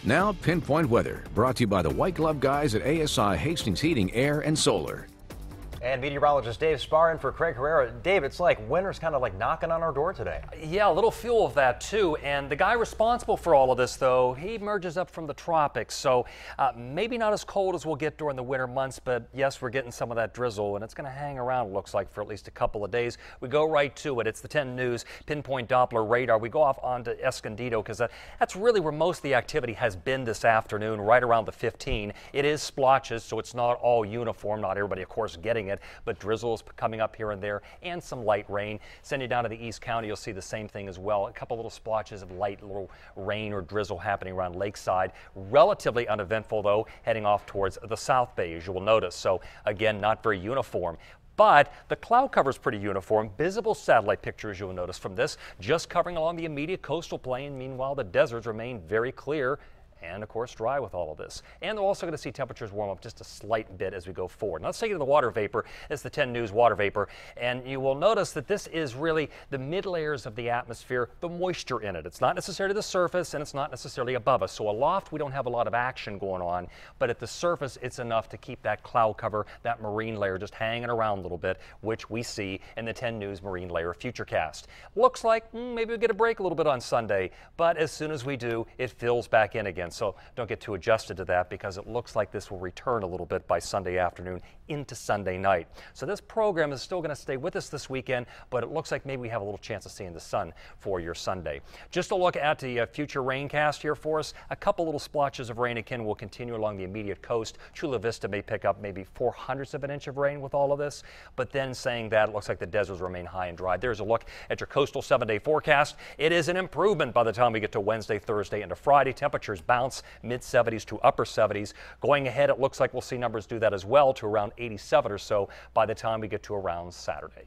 Now, Pinpoint Weather, brought to you by the White Glove guys at ASI Hastings Heating, Air and Solar. And meteorologist Dave Spar in for Craig Herrera. Dave, it's like winter's kind of like knocking on our door today. Yeah, a little fuel of that too. And the guy responsible for all of this, though, he emerges up from the tropics. So maybe not as cold as we'll get during the winter months, but yes, we're getting some of that drizzle, and it's going to hang around, it looks like, for at least a couple of days. We go right to it. It's the 10 News Pinpoint Doppler radar. We go off onto Escondido because that's really where most of the activity has been this afternoon, right around the 15. It is splotches, so it's not all uniform. Not everybody, of course, getting it, but drizzles coming up here and there and some light rain. Send you down to the East County, you'll see the same thing as well. A couple little splotches of light little rain or drizzle happening around Lakeside. Relatively uneventful, though, heading off towards the South Bay, as you will notice. So again, not very uniform. But the cloud cover is pretty uniform. Visible satellite pictures, you'll notice from this, just covering along the immediate coastal plain. Meanwhile, the deserts remain very clear and, of course, dry with all of this. And we're also going to see temperatures warm up just a slight bit as we go forward. Now, let's take you to the water vapor. It's the 10 News water vapor. And you will notice that this is really the mid layers of the atmosphere, the moisture in it. It's not necessarily the surface, and it's not necessarily above us. So aloft, we don't have a lot of action going on. But at the surface, it's enough to keep that cloud cover, that marine layer, just hanging around a little bit, which we see in the 10 News marine layer futurecast. Looks like maybe we'll get a break a little bit on Sunday. But as soon as we do, it fills back in again. So don't get too adjusted to that, because it looks like this will return a little bit by Sunday afternoon into Sunday night. So this program is still going to stay with us this weekend, but it looks like maybe we have a little chance of seeing the sun for your Sunday. Just a look at the future raincast here for us. A couple little splotches of rain again will continue along the immediate coast. Chula Vista may pick up maybe 0.04 of an inch of rain with all of this, but then saying that, it looks like the deserts remain high and dry. There's a look at your coastal 7-day forecast. It is an improvement by the time we get to Wednesday, Thursday, into Friday. Temperatures bounce mid-70s to upper 70s. Going ahead, it looks like we'll see numbers do that as well to around 87 or so by the time we get to around Saturday.